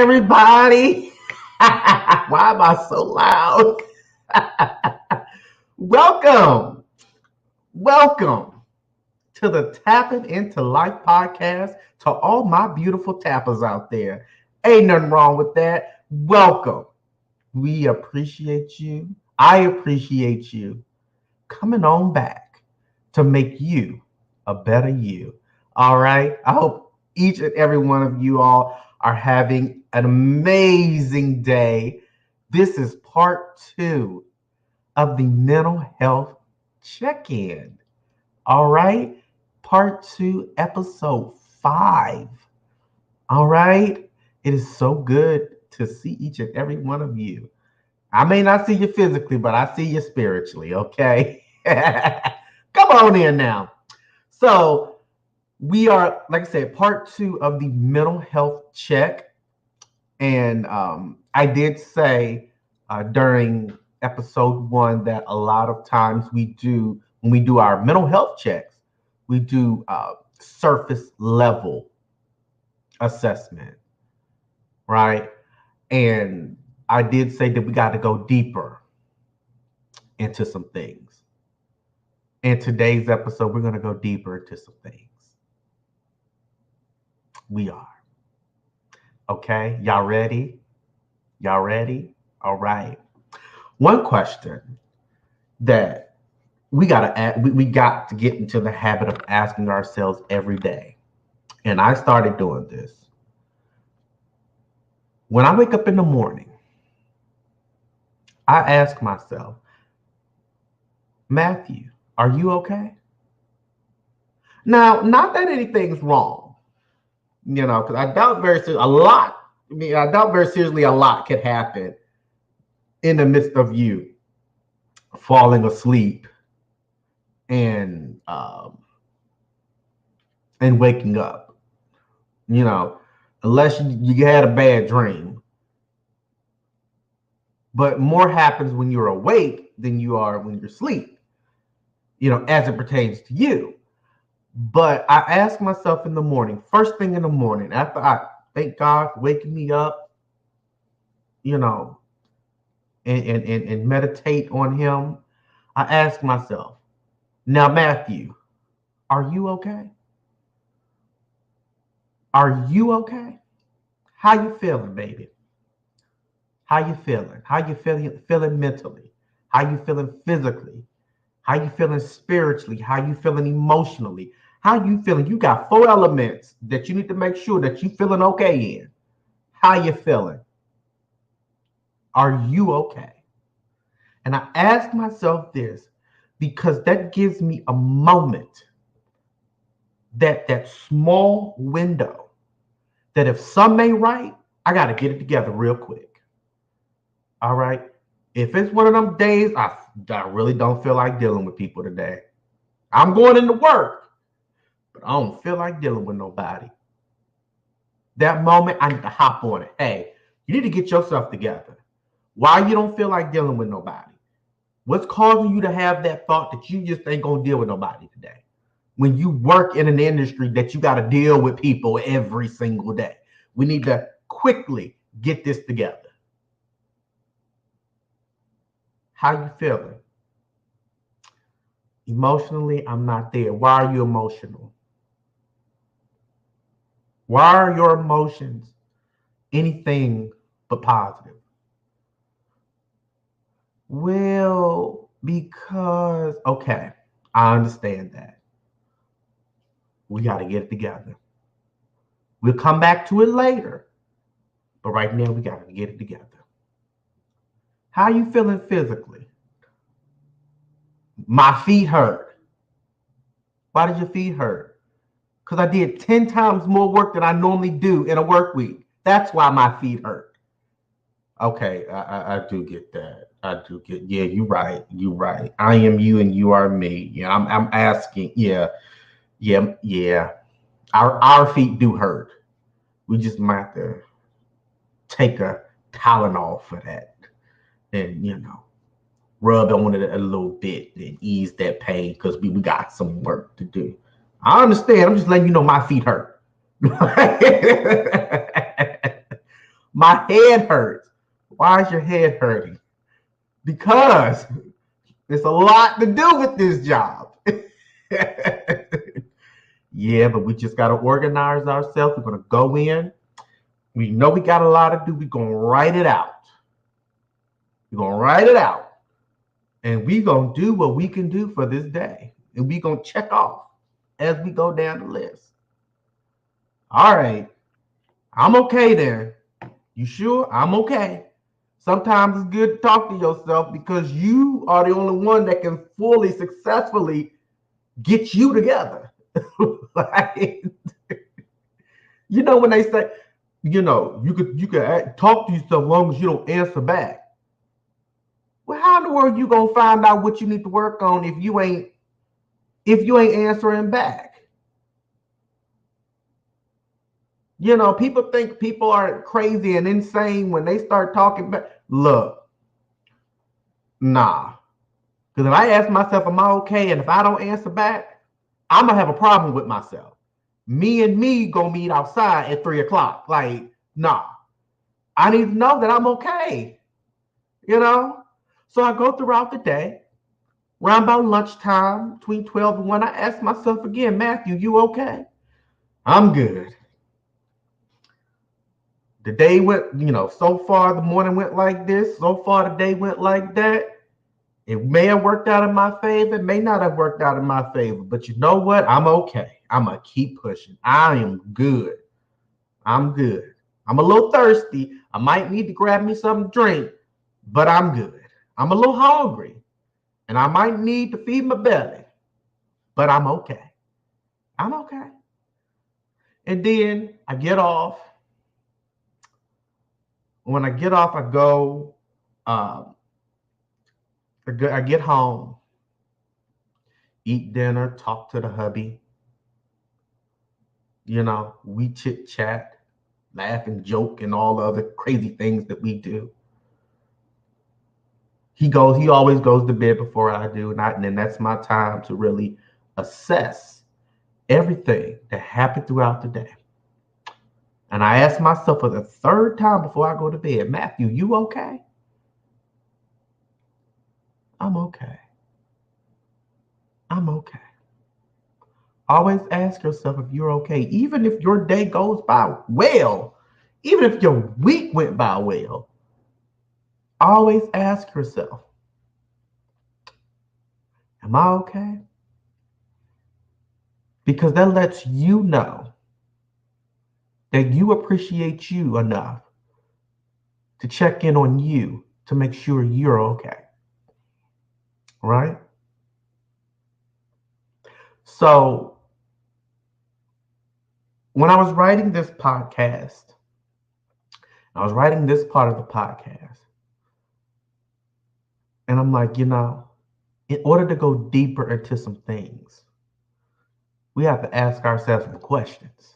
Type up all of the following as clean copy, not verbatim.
everybody. Why am I so loud? welcome, welcome to the Tapping Into Life podcast. To all my beautiful tappers out there, ain't nothing wrong with that. Welcome. We appreciate you. I appreciate you coming on back to make you a better you. All right. I hope each and every one of you all are having an amazing day. This is part 2 of the mental health check-in. All right. Part 2, episode 5. All right. It is so good to see each and every one of you. I may not see you physically, but I see you spiritually. Okay. Come on in now. So we are, like I said, part 2 of the mental health check. And I did say during episode 1 that a lot of times when we do our mental health checks, we do surface level assessment, right? And I did say that we got to go deeper into some things. In today's episode, we're going to go deeper into some things. We are. Okay, y'all ready? Y'all ready? All right. One question that we got to get into the habit of asking ourselves every day. And I started doing this. When I wake up in the morning, I ask myself, Matthew, are you okay? Now, not that anything's wrong, because I doubt very seriously a lot could happen in the midst of you falling asleep and waking up, unless you had a bad dream. But more happens when you're awake than you are when you're asleep, as it pertains to you. But I ask myself in the morning, first thing in the morning, after I thank God for waking me up, and meditate on him, I ask myself, now, Matthew, are you okay? Are you okay? How you feeling, baby? How you feeling? How you feeling mentally? How you feeling physically? How you feeling spiritually? How you feeling emotionally? How you feeling? You got 4 elements that you need to make sure that you feeling okay in. How you feeling? Are you okay? And I ask myself this because that gives me a moment, that small window, that if some ain't right, I got to get it together real quick. All right. If it's one of them days, I really don't feel like dealing with people today. I'm going into work, but I don't feel like dealing with nobody. That moment, I need to hop on it. Hey, you need to get yourself together. Why you don't feel like dealing with nobody? What's causing you to have that thought that you just ain't going to deal with nobody today? When you work in an industry that you got to deal with people every single day. We need to quickly get this together. How you feeling? Emotionally, I'm not there. Why are you emotional? Why are your emotions anything but positive? Well, because, okay, I understand that. We got to get it together. We'll come back to it later. But right now, we got to get it together. How you feeling physically? My feet hurt. Why did your feet hurt? Because I did 10 times more work than I normally do in a work week. That's why my feet hurt. Okay, I do get that. Yeah, you're right. You're right. I am you and you are me. Yeah, I'm asking. Yeah. Our feet do hurt. We just might have to take a Tylenol for that. And, rub on it a little bit and ease that pain because we got some work to do. I understand. I'm just letting you know my feet hurt. My head hurts. Why is your head hurting? Because there's a lot to do with this job. Yeah, but we just got to organize ourselves. We're going to go in. We know we got a lot to do. We're going to write it out. We're going to write it out. And we're going to do what we can do for this day. And we're going to check off as we go down the list. All right. I'm okay then. You sure? I'm okay. Sometimes it's good to talk to yourself because you are the only one that can fully, successfully get you together. Like, you know, when they say, you know, you could talk to yourself as long as you don't answer back. Well, how in the world you gonna find out what you need to work on if you ain't answering back? You know, people think people are crazy and insane when they start talking back. Look, nah. Because if I ask myself, am I okay? And if I don't answer back, I'm gonna have a problem with myself. Me and me gonna meet outside at 3:00. Like, nah. I need to know that I'm okay. You know? So I go throughout the day. Around about lunchtime, between 12 and 1, I ask myself again, Matthew, you okay? I'm good. The day went, so far the morning went like this. So far the day went like that. It may have worked out in my favor. It may not have worked out in my favor. But you know what? I'm okay. I'm going to keep pushing. I am good. I'm good. I'm a little thirsty. I might need to grab me some drink, but I'm good. I'm a little hungry, and I might need to feed my belly, but I'm okay. I'm okay. And then I get off. When I get off, I go, I get home, eat dinner, talk to the hubby. You know, we chit chat, laugh and joke and all the other crazy things that we do. He always goes to bed before I do, and then that's my time to really assess everything that happened throughout the day. And I ask myself for the third time before I go to bed, Matthew, you okay? I'm okay. I'm okay. Always ask yourself if you're okay, even if your day goes by well, even if your week went by well. Always ask yourself, am I okay? Because that lets you know that you appreciate you enough to check in on you to make sure you're okay. Right? So when I was writing this podcast, I was writing this part of the podcast, and I'm like, in order to go deeper into some things, we have to ask ourselves some questions.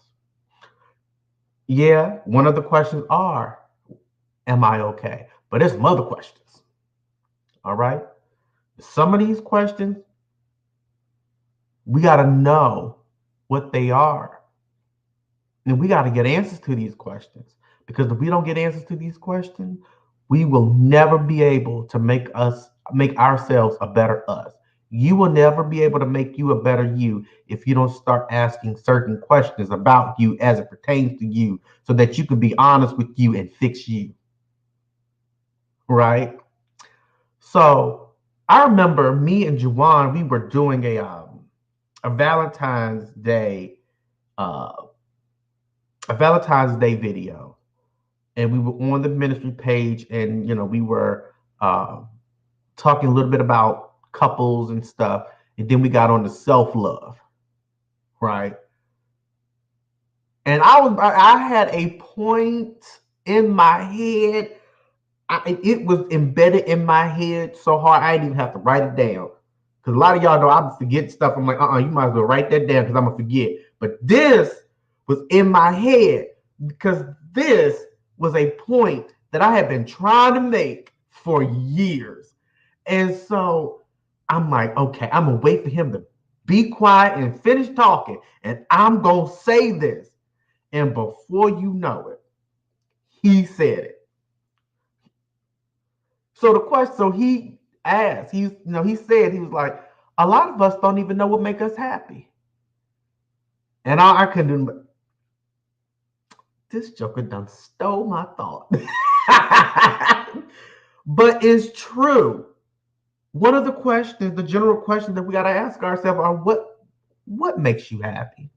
Yeah, one of the questions are, am I okay? But there's some other questions. All right? Some of these questions, we got to know what they are. And we got to get answers to these questions. Because if we don't get answers to these questions, we will never be able to make ourselves a better us. You will never be able to make you a better you if you don't start asking certain questions about you as it pertains to you so that you can be honest with you and fix you. Right? So I remember me and Juwan, we were doing a Valentine's Day video, and we were on the ministry page, and we were talking a little bit about couples and stuff, and then we got on the self-love, right? And I had a point in my head. It was embedded in my head so hard I didn't even have to write it down. Because a lot of y'all know I forget stuff. I'm like, you might as well write that down because I'm gonna forget. But this was in my head because this was a point that I had been trying to make for years. And so I'm like, okay, I'm gonna wait for him to be quiet and finish talking, and I'm gonna say this. And before you know it, He said it. So the question, so he asked, he said, he was like, a lot of us don't even know what make us happy. And I couldn't do, this joker done stole my thought. But it's true. One of the questions, the general questions that we got to ask ourselves are what makes you happy?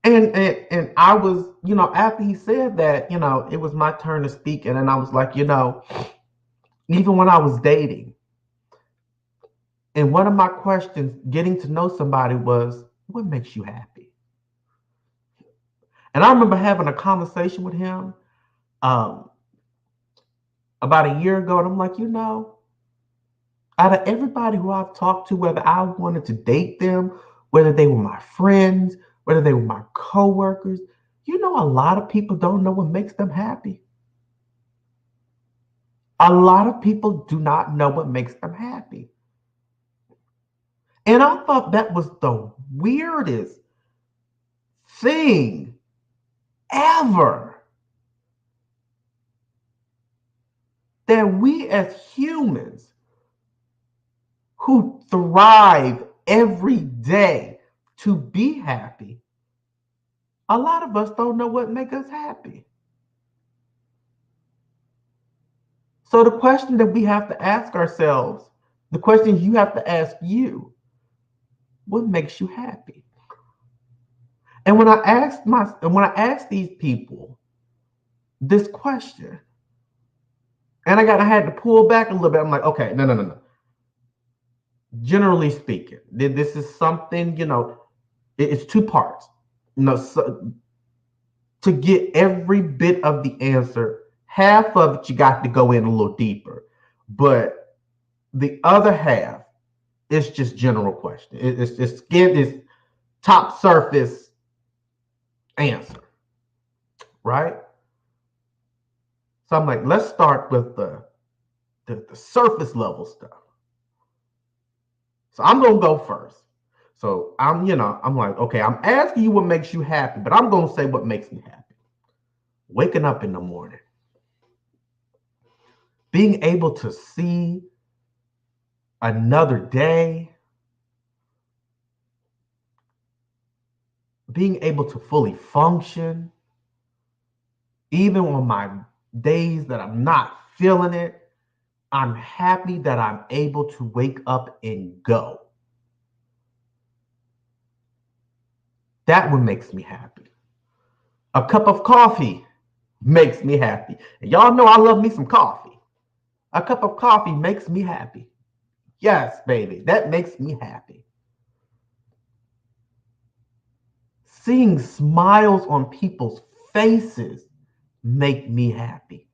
And I was, after he said that, it was my turn to speak. And then I was like, even when I was dating, and one of my questions getting to know somebody was, what makes you happy? And I remember having a conversation with him um, about a year ago, and I'm like, out of everybody who I've talked to, whether I wanted to date them, whether they were my friends, whether they were my coworkers, a lot of people don't know what makes them happy. A lot of people do not know what makes them happy. And I thought that was the weirdest thing ever. That we as humans who thrive every day to be happy, a lot of us don't know what makes us happy. So the question that we have to ask ourselves, the question you have to ask you, what makes you happy? And when I asked these people this question, and I had to pull back a little bit. I'm like, okay, no. Generally speaking, this is something, it's two parts. So to get every bit of the answer, half of it you got to go in a little deeper, but the other half is just general question. It's top surface answer, right? So I'm like, let's start with the surface level stuff. So I'm gonna go first. So I'm like, okay, I'm asking you what makes you happy, but I'm gonna say what makes me happy. Waking up in the morning, being able to see another day, being able to fully function, even on my days that I'm not feeling it, I'm happy that I'm able to wake up and go. That one makes me happy. A cup of coffee makes me happy. And y'all know I love me some coffee. A cup of coffee makes me happy. Yes, baby, that makes me happy. Seeing smiles on people's faces make me happy.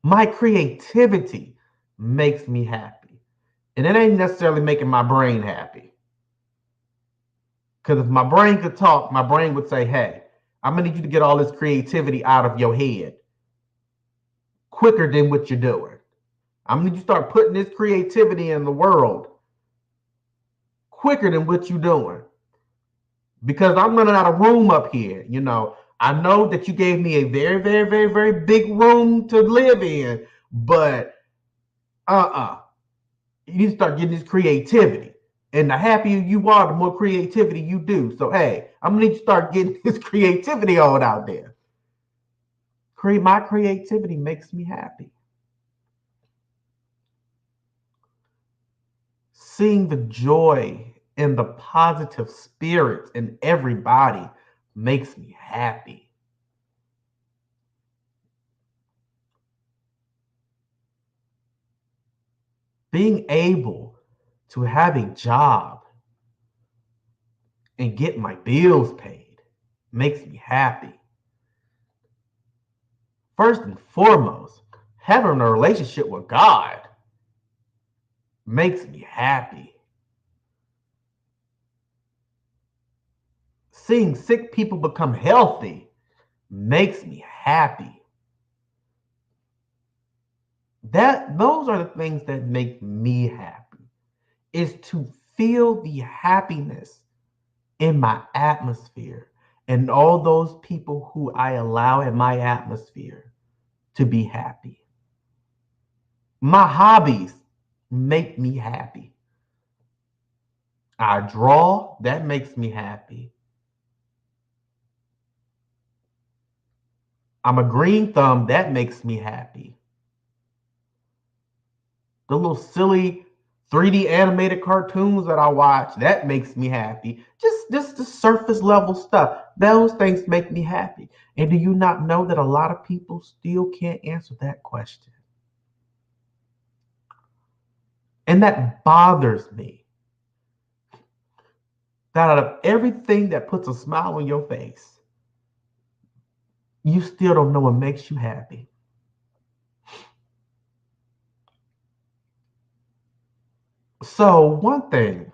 My creativity makes me happy. And it ain't necessarily making my brain happy. Because if my brain could talk, my brain would say, hey, I'm going to need you to get all this creativity out of your head quicker than what you're doing. I'm going to need you to start putting this creativity in the world quicker than what you're doing. Because I'm running out of room up here. I know that you gave me a very, very, very, very big room to live in, but you need to start getting this creativity. And the happier you are, the more creativity you do. So, hey, I'm going to need to start getting this creativity on out there. My creativity makes me happy. Seeing the joy and the positive spirits in everybody makes me happy. Being able to have a job and get my bills paid makes me happy. First and foremost, having a relationship with God makes me happy. Seeing sick people become healthy makes me happy. Those are the things that make me happy, is to feel the happiness in my atmosphere. and all those people who I allow in my atmosphere to be happy. My hobbies make me happy. I draw, that makes me happy. I'm a green thumb, that makes me happy. The little silly 3D animated cartoons that I watch, that makes me happy. Just the surface level stuff. Those things make me happy. And do you not know that a lot of people still can't answer that question? And that bothers me. That out of everything that puts a smile on your face, you still don't know what makes you happy. So one thing,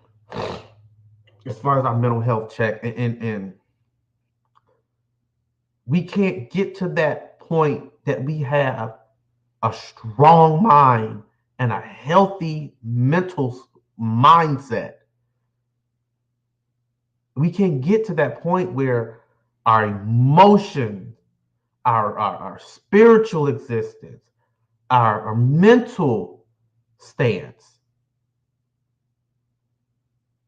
as far as our mental health check, and we can't get to that point that we have a strong mind and a healthy mental mindset. We can get to that point where our emotions, our spiritual existence, our mental stance,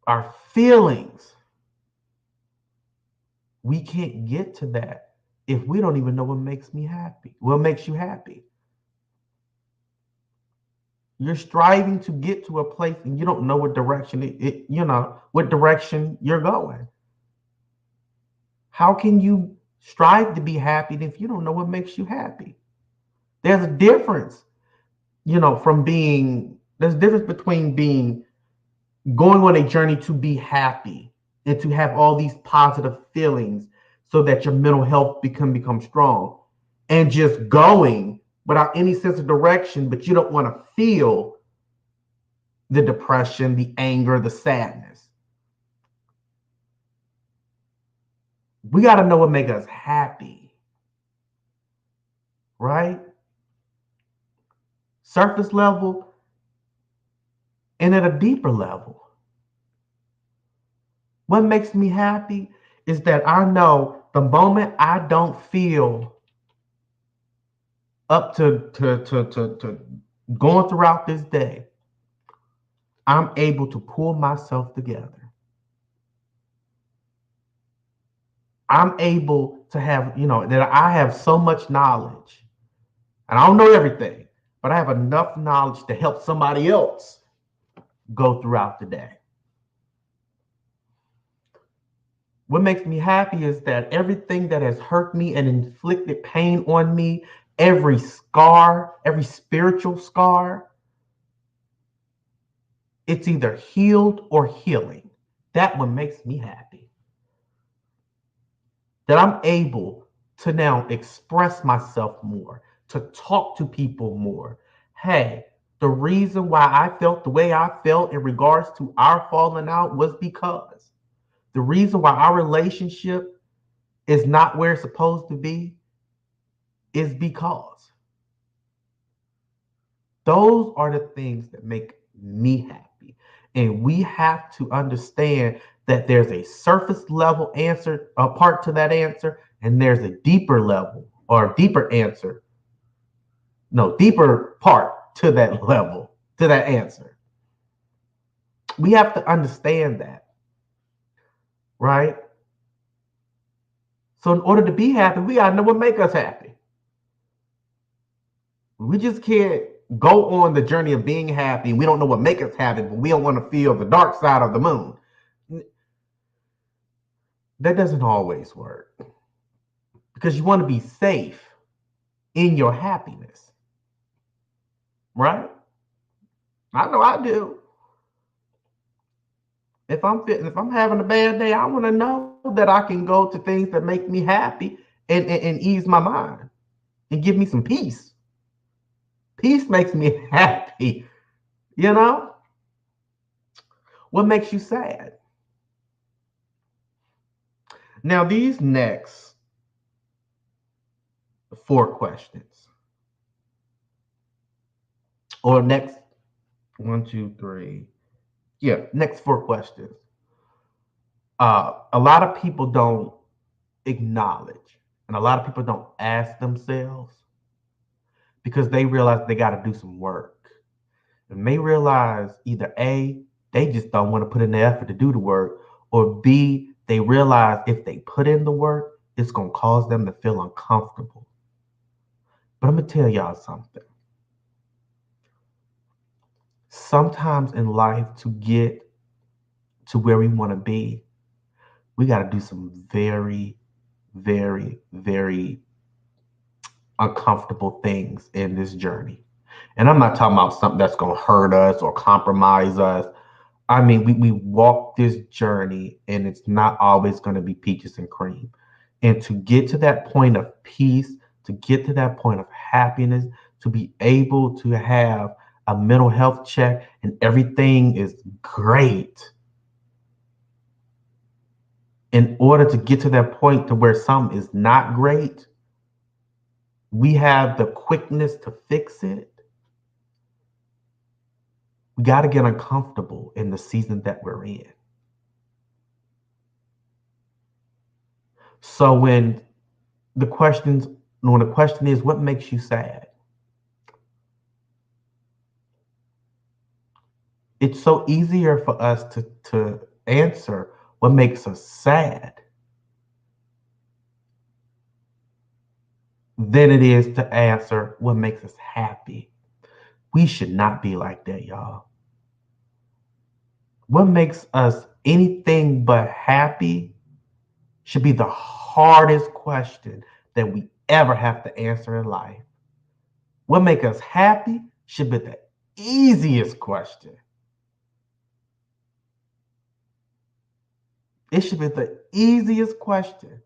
our feelings, we can't get to that if we don't even know what makes me happy. What makes you happy? You're striving to get to a place and you don't know what direction what direction you're going. How can you strive to be happy if you don't know what makes you happy? There's a difference, there's a difference between being going on a journey to be happy and to have all these positive feelings so that your mental health can become strong, and just going without any sense of direction, but you don't want to feel the depression, the anger, the sadness. We got to know what makes us happy, right? Surface level and at a deeper level. What makes me happy is that I know the moment I don't feel up to going throughout this day, I'm able to pull myself together. I'm able to have, that I have so much knowledge. And I don't know everything, but I have enough knowledge to help somebody else go throughout the day. What makes me happy is that everything that has hurt me and inflicted pain on me, every scar, every spiritual scar, it's either healed or healing. That one makes me happy. That I'm able to now express myself more, to talk to people more. Hey, the reason why I felt the way I felt in regards to our falling out was because the reason why our relationship is not where it's supposed to be is because those are the things that make me happy. And we have to understand that there's a surface level answer, a part to that answer, and there's a deeper level or deeper answer. No, deeper part to that level, to that answer. We have to understand that, right? So in order to be happy, we gotta know what makes us happy. We just can't go on the journey of being happy. We don't know what makes us happy, but we don't want to feel the dark side of the moon. That doesn't always work because you want to be safe in your happiness, right? I know I do. If I'm having a bad day, I want to know that I can go to things that make me happy and ease my mind and give me some peace. Peace makes me happy, you know? What makes you sad? Now, these next four questions, or next one, two, three, yeah, next four questions. A lot of people don't acknowledge. And a lot of people don't ask themselves because they realize they got to do some work. And they realize either A, they just don't want to put in the effort to do the work, or B, they realize if they put in the work, it's going to cause them to feel uncomfortable. But I'm going to tell y'all something. Sometimes in life, to get to where we want to be, we got to do some very, very, very uncomfortable things in this journey. And I'm not talking about something that's going to hurt us or compromise us. I mean, we walk this journey and it's not always going to be peaches and cream. And to get to that point of peace, to get to that point of happiness, to be able to have a mental health check and everything is great. In order to get to that point to where something is not great, we have the quickness to fix it. We got to get uncomfortable in the season that we're in. So when the question is, what makes you sad? It's so easier for us to answer what makes us sad than it is to answer what makes us happy. We should not be like that, y'all. What makes us anything but happy should be the hardest question that we ever have to answer in life. What makes us happy should be the easiest question. It should be the easiest question.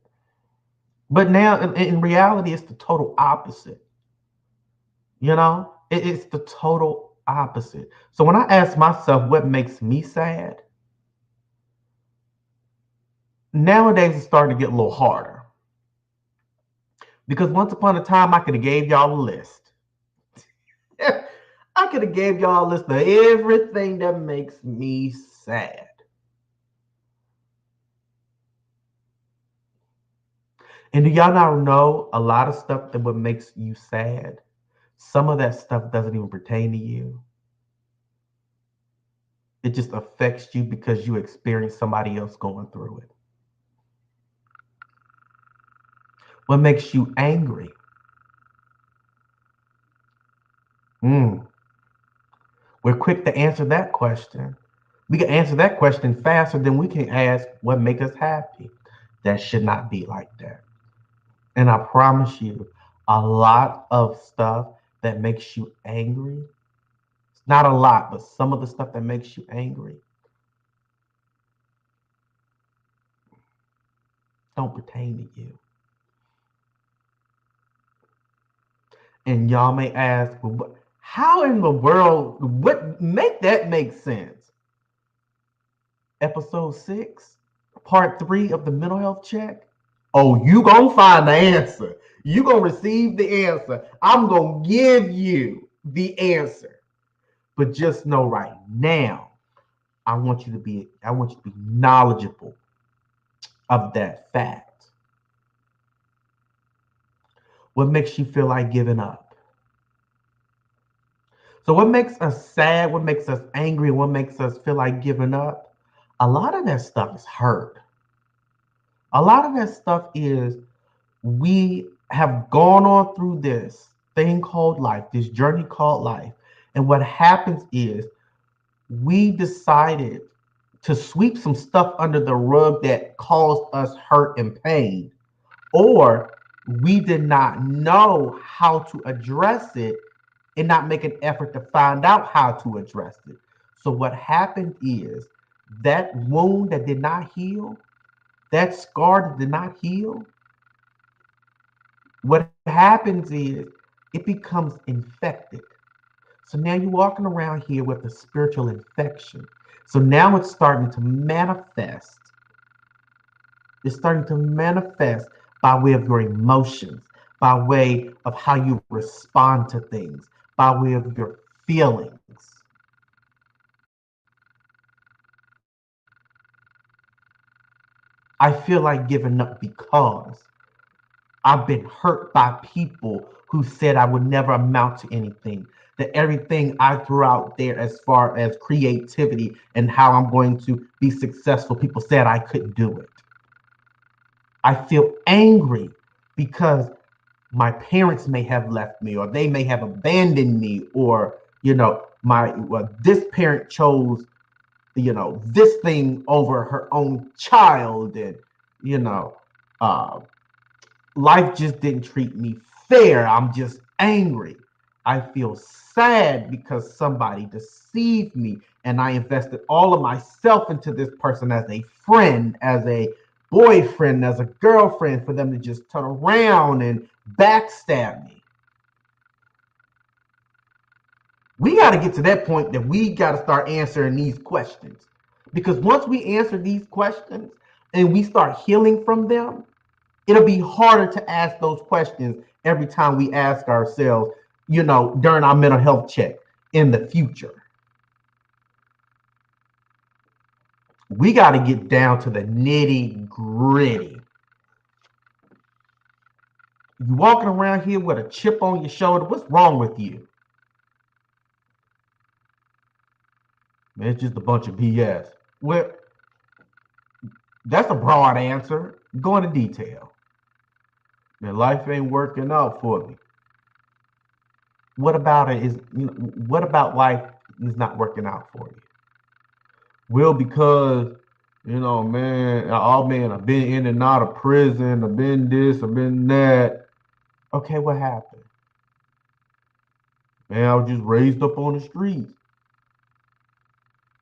But now, in reality, it's the total opposite. You know, it's the total opposite. So when I ask myself what makes me sad, nowadays it's starting to get a little harder. Because once upon a time, I could have gave y'all a list. I could have gave y'all a list of everything that makes me sad. And do y'all not know a lot of stuff that what makes you sad? Some of that stuff doesn't even pertain to you. It just affects you because you experience somebody else going through it. What makes you angry? Mm. We're quick to answer that question. We can answer that question faster than we can ask what makes us happy. That should not be like that. And I promise you, a lot of stuff that makes you angry, it's not a lot, but some of the stuff that makes you angry don't pertain to you. And y'all may ask, well, how in the world, what make that make sense? Episode 6, part 3 of the mental health check. Oh, you gonna find the answer. You gonna receive the answer. I'm gonna give you the answer. But just know right now, I want you to be knowledgeable of that fact. What makes you feel like giving up? So what makes us sad, what makes us angry, what makes us feel like giving up? A lot of that stuff is hurt. A lot of that stuff is we have gone on through this thing called life, this journey called life. And what happens is we decided to sweep some stuff under the rug that caused us hurt and pain, or we did not know how to address it and not make an effort to find out how to address it. So, what happened is that wound that did not heal, that scar that did not heal, what happens is it becomes infected. So now you're walking around here with a spiritual infection. So now it's starting to manifest. It's starting to manifest by way of your emotions, by way of how you respond to things, by way of your feelings. I feel like giving up because I've been hurt by people who said I would never amount to anything. That everything I threw out there as far as creativity and how I'm going to be successful, people said I couldn't do it. I feel angry because my parents may have left me, or they may have abandoned me, or my this parent chose this thing over her own child, and you know uh, life just didn't treat me fair. I'm just angry. I feel sad because somebody deceived me and I invested all of myself into this person as a friend, as a boyfriend, as a girlfriend, for them to just turn around and backstab me. We got to get to that point that we got to start answering these questions. Because once we answer these questions and we start healing from them, it'll be harder to ask those questions every time we ask ourselves, during our mental health check in the future. We got to get down to the nitty gritty. You walking around here with a chip on your shoulder, what's wrong with you? Man, it's just a bunch of BS. Well, that's a broad answer. Go into detail. Man, life ain't working out for me. What about it is, what about life is not working out for you? Well, because, man, I've been in and out of prison. I've been this, I've been that. Okay, what happened? Man, I was just raised up on the streets.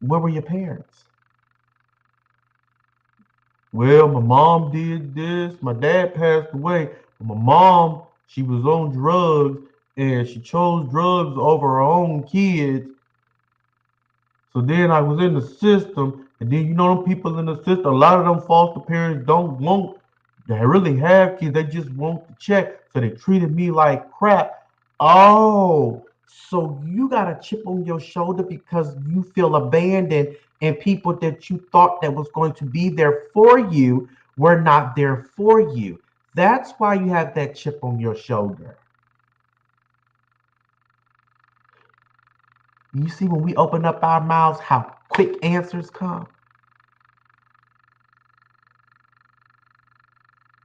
Where were your parents? Well, my mom did this. My dad passed away. My mom, she was on drugs and she chose drugs over her own kids. So then I was in the system, and then them people in the system, a lot of them foster parents don't want they really have kids, they just want the check. So they treated me like crap. Oh, so you got a chip on your shoulder because you feel abandoned and people that you thought that was going to be there for you were not there for you. That's why you have that chip on your shoulder. You see, when we open up our mouths, how quick answers come.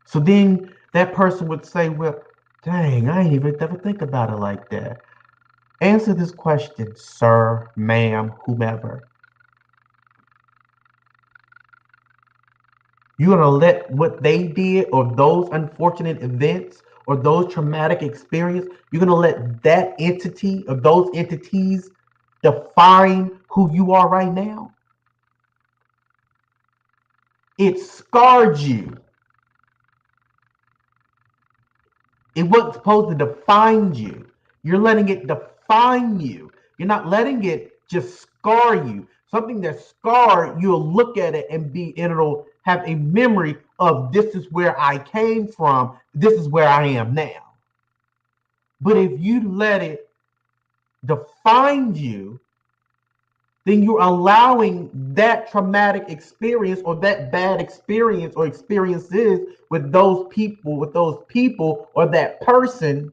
So then that person would say, well, dang, I ain't even ever think about it like that. Answer this question, sir, ma'am, whomever. You're going to let what they did or those unfortunate events or those traumatic experiences, you're going to let that entity or those entities define who you are right now? It scarred you. It wasn't supposed to define you. You're letting it define you. You're not letting it just scar you. Something that's scarred, you'll look at it and it'll have a memory of this is where I came from. This is where I am now. But if you let it define you, then you're allowing that traumatic experience or that bad experience or experiences with those people or that person,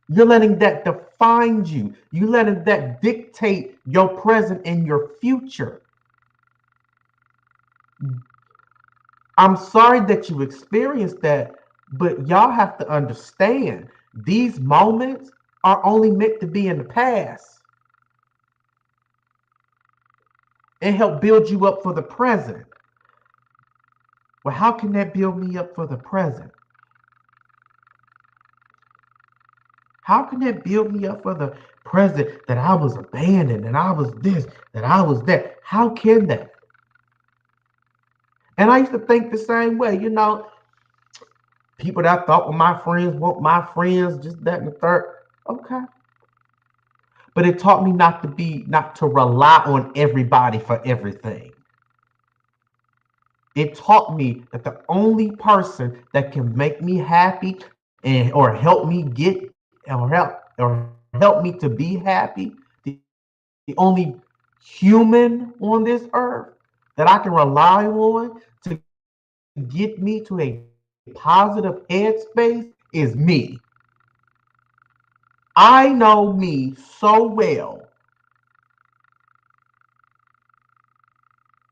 you're letting that define you. You're letting that dictate your present and your future. I'm sorry that you experienced that, but y'all have to understand these moments are only meant to be in the past and help build you up for the present. Well, how can that build me up for the present? How can that build me up for the present that I was abandoned and I was this, that I was that? How can that? And I used to think the same way, people that I thought were my friends want my friends, just that and the third. Okay. But it taught me not to rely on everybody for everything. It taught me that the only person that can make me happy and or help me get or help me to be happy, the only human on this earth that I can rely on to get me to a positive headspace is me. I know me so well.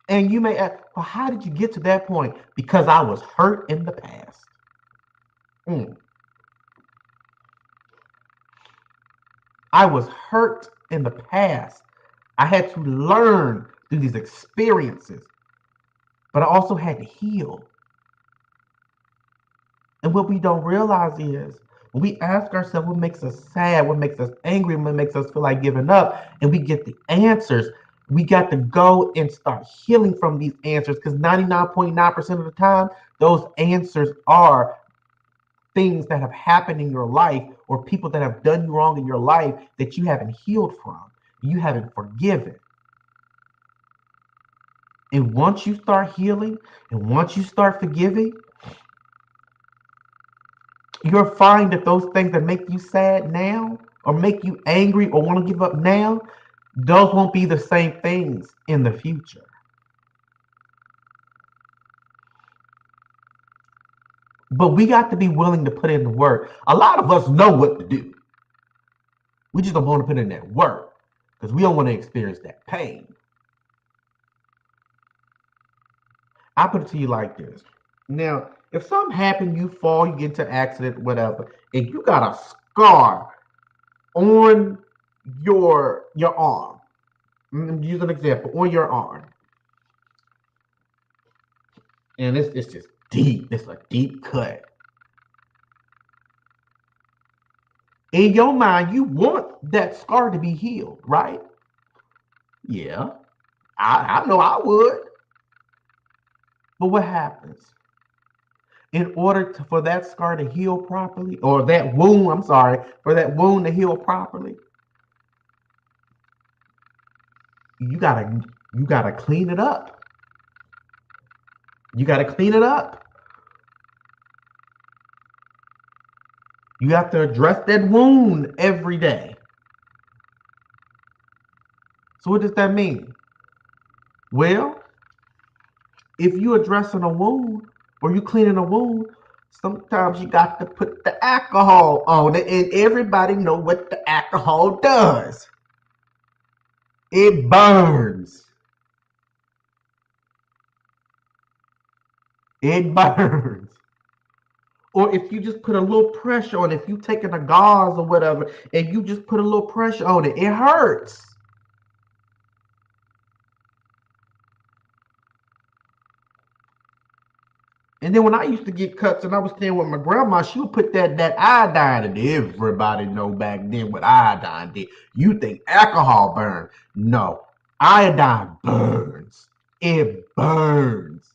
And you may ask, well, how did you get to that point? Because I was hurt in the past. Mm. I was hurt in the past. I had to learn through these experiences, but I also had to heal. And what we don't realize is when we ask ourselves what makes us sad, what makes us angry, what makes us feel like giving up, and we get the answers, we got to go and start healing from these answers because 99.9% of the time, those answers are things that have happened in your life or people that have done you wrong in your life that you haven't healed from, you haven't forgiven. And once you start healing and once you start forgiving, you'll find that those things that make you sad now or make you angry or want to give up now, those won't be the same things in the future. But we got to be willing to put in the work. A lot of us know what to do. We just don't want to put in that work because we don't want to experience that pain. I put it to you like this. Now, if something happened, you fall, you get into an accident, whatever, and you got a scar on your arm. Use an example on your arm, and it's just deep. It's a deep cut. In your mind, you want that scar to be healed, right? Yeah, I know I would. But what happens? In order for that scar to heal properly, or that wound, I'm sorry, for that wound to heal properly, you gotta clean it up. You gotta clean it up. You have to address that wound every day. So what does that mean? Well, if you addressing a wound or you cleaning a wound, sometimes you got to put the alcohol on it, and everybody know what the alcohol does. It burns. It burns. Or if you just put a little pressure on it, if you taking a gauze or whatever, and you just put a little pressure on it, it hurts. And then when I used to get cuts and I was staying with my grandma, she would put that iodine, and everybody know back then what iodine did. You think alcohol burns? No, iodine burns. It burns.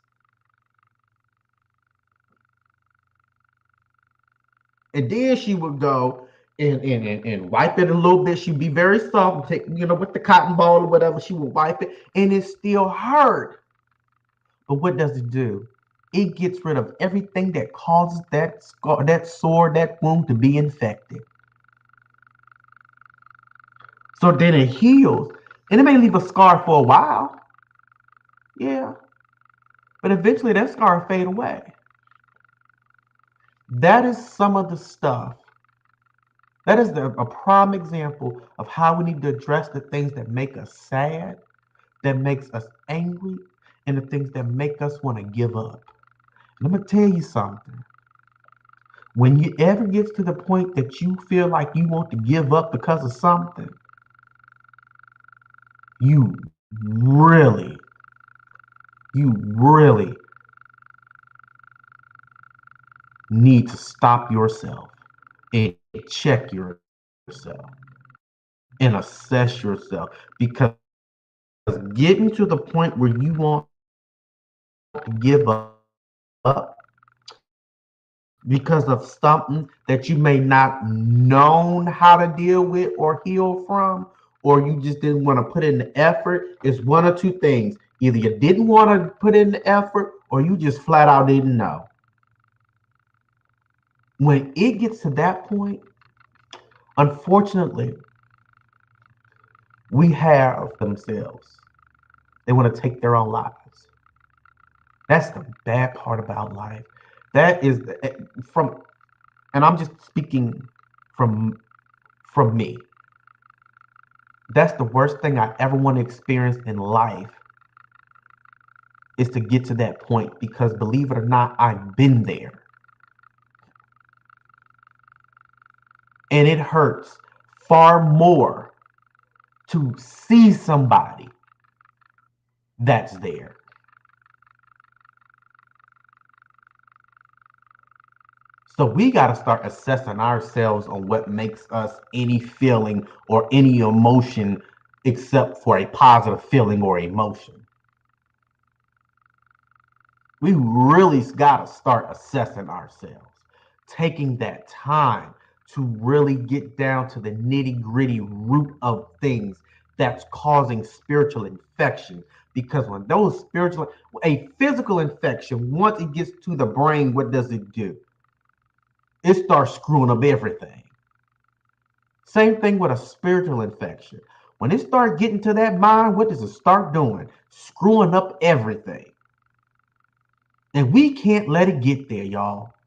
And then she would go and wipe it a little bit. She'd be very soft and take, with the cotton ball or whatever, she would wipe it and it still hurt. But what does it do? It gets rid of everything that causes that scar, that sore, that wound to be infected. So then it heals. And it may leave a scar for a while. Yeah. But eventually that scar will fade away. That is some of the stuff. That is a prime example of how we need to address the things that make us sad, that makes us angry, and the things that make us want to give up. And I'm going to tell you something. When you ever get to the point that you feel like you want to give up because of something, you really, you really need to stop yourself and check yourself and assess yourself, because getting to the point where you want to give up because of something that you may not known how to deal with or heal from, or you just didn't want to put in the effort, is one of two things. Either you didn't want to put in the effort or you just flat out didn't know. When it gets to that point, unfortunately, we have themselves. They want to take their own lives. That's the bad part about life. That is from, and I'm just speaking from from me. That's the worst thing I ever want to experience in life is to get to that point because believe it or not, I've been there. And it hurts far more to see somebody that's there. So we got to start assessing ourselves on what makes us any feeling or any emotion except for a positive feeling or emotion. We really got to start assessing ourselves, taking that time to really get down to the nitty gritty root of things that's causing spiritual infection. Because when those spiritual, a physical infection, once it gets to the brain, what does it do? It starts screwing up everything. Same thing with a spiritual infection. When it starts getting to that mind, what does it start doing? Screwing up everything. And we can't let it get there, y'all.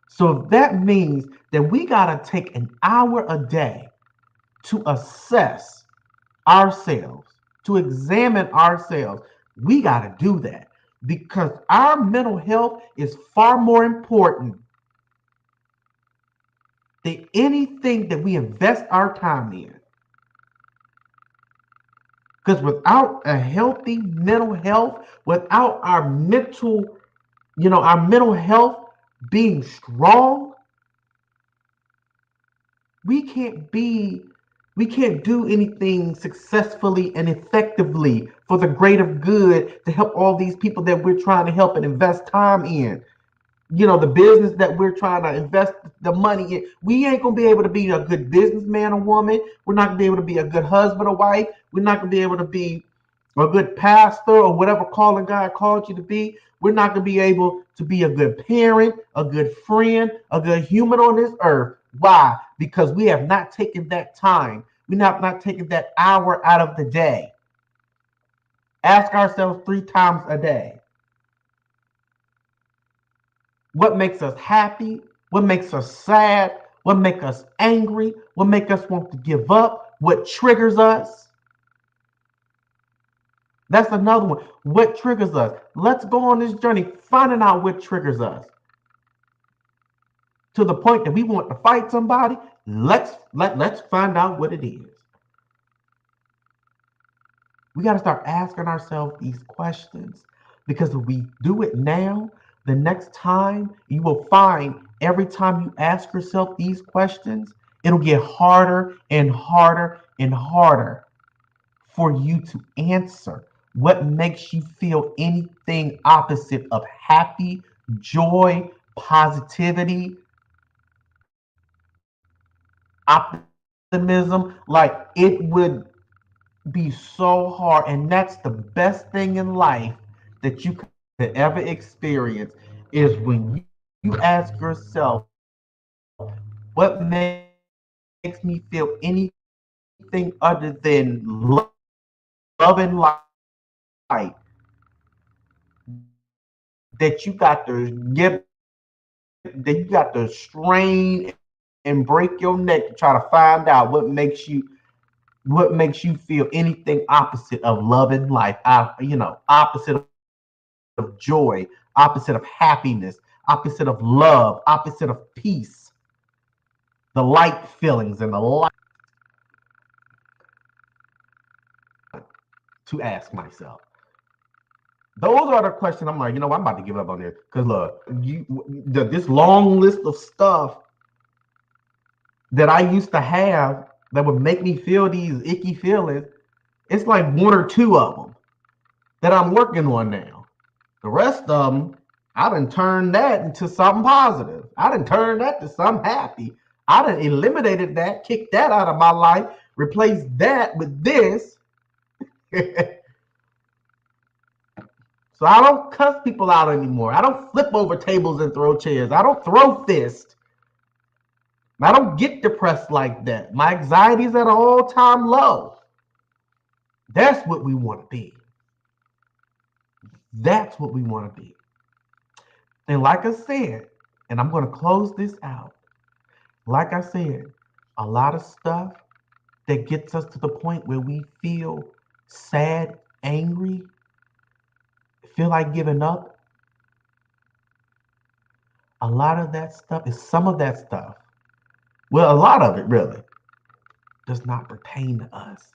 So that means that we got to take an hour a day to assess ourselves, to examine ourselves. We got to do that because our mental health is far more important than anything that we invest our time in. Because without a healthy mental health, without our mental health being strong, we can't be, we can't do anything successfully and effectively for the greater good to help all these people that we're trying to help and invest time in. The business that we're trying to invest the money in. We ain't gonna be able to be a good businessman or woman. We're not gonna be able to be a good husband or wife. We're not gonna be able to be a good pastor or whatever calling God called you to be. We're not gonna be able to be a good parent, a good friend, a good human on this earth. Why? Because we have not taken that time. We have not taken that hour out of the day. Ask ourselves 3 times a day. What makes us happy? What makes us sad? What makes us angry? What makes us want to give up? What triggers us? That's another one. What triggers us? Let's go on this journey finding out what triggers us. To the point that we want to fight somebody, let's find out what it is. We got to start asking ourselves these questions because if we do it now, the next time you will find every time you ask yourself these questions, it'll get harder and harder and harder for you to answer what makes you feel anything opposite of happy, joy, positivity, optimism. Like it would be so hard. And that's the best thing in life that you could ever experience is when you ask yourself, what makes me feel anything other than love and light, that you got to strain and break your neck to try to find out what makes you feel anything opposite of love and life, opposite of joy, opposite of happiness, opposite of love, opposite of peace, the light feelings and the light. To ask myself. Those are the questions I'm like, I'm about to give up on this. Because look, this long list of stuff that I used to have that would make me feel these icky feelings, it's like 1 or 2 of them that I'm working on now. The rest of them, I done turned that into something positive. I done turned that to something happy. I done eliminated that, kicked that out of my life, replaced that with this. So I don't cuss people out anymore. I don't flip over tables and throw chairs. I don't throw fists. I don't get depressed like that. My anxiety is at an all-time low. That's what we want to be. That's what we want to be. And like I said, and I'm going to close this out. Like I said, a lot of stuff that gets us to the point where we feel sad, angry, feel like giving up, a lot of that stuff is some of that stuff. Well, a lot of it really does not pertain to us.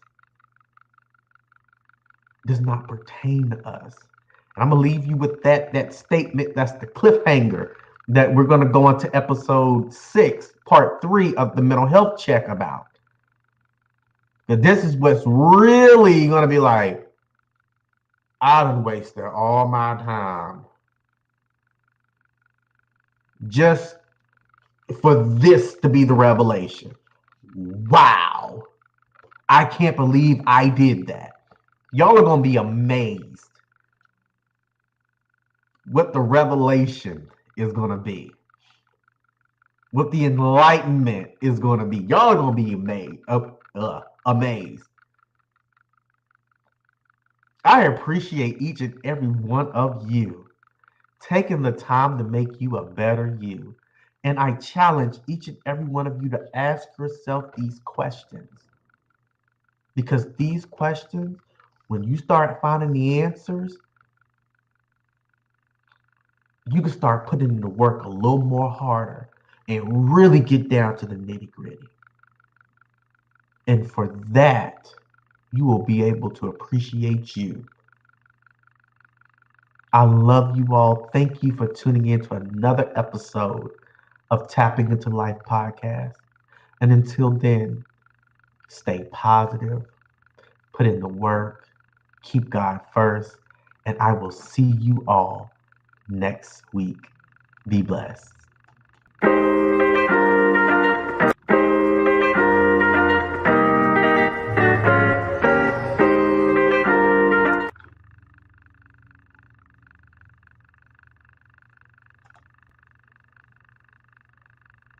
Does not pertain to us. And I'm gonna leave you with that statement. That's the cliffhanger that we're gonna go into episode 6, part 3 of the mental health check about. That this is what's really gonna be like. I done wasted all my time just for this to be the revelation. Wow. I can't believe I did that. Y'all are going to be amazed what the revelation is going to be, what the enlightenment is going to be. Y'all are going to be amazed. I appreciate each and every one of you taking the time to make you a better you. And I challenge each and every one of you to ask yourself these questions. Because these questions, when you start finding the answers, you can start putting in the work a little more harder and really get down to the nitty gritty. And for that, you will be able to appreciate you. I love you all. Thank you for tuning in to another episode of Tapping into Life podcast. And until then, stay positive, put in the work, keep God first, and I will see you all next week. Be blessed.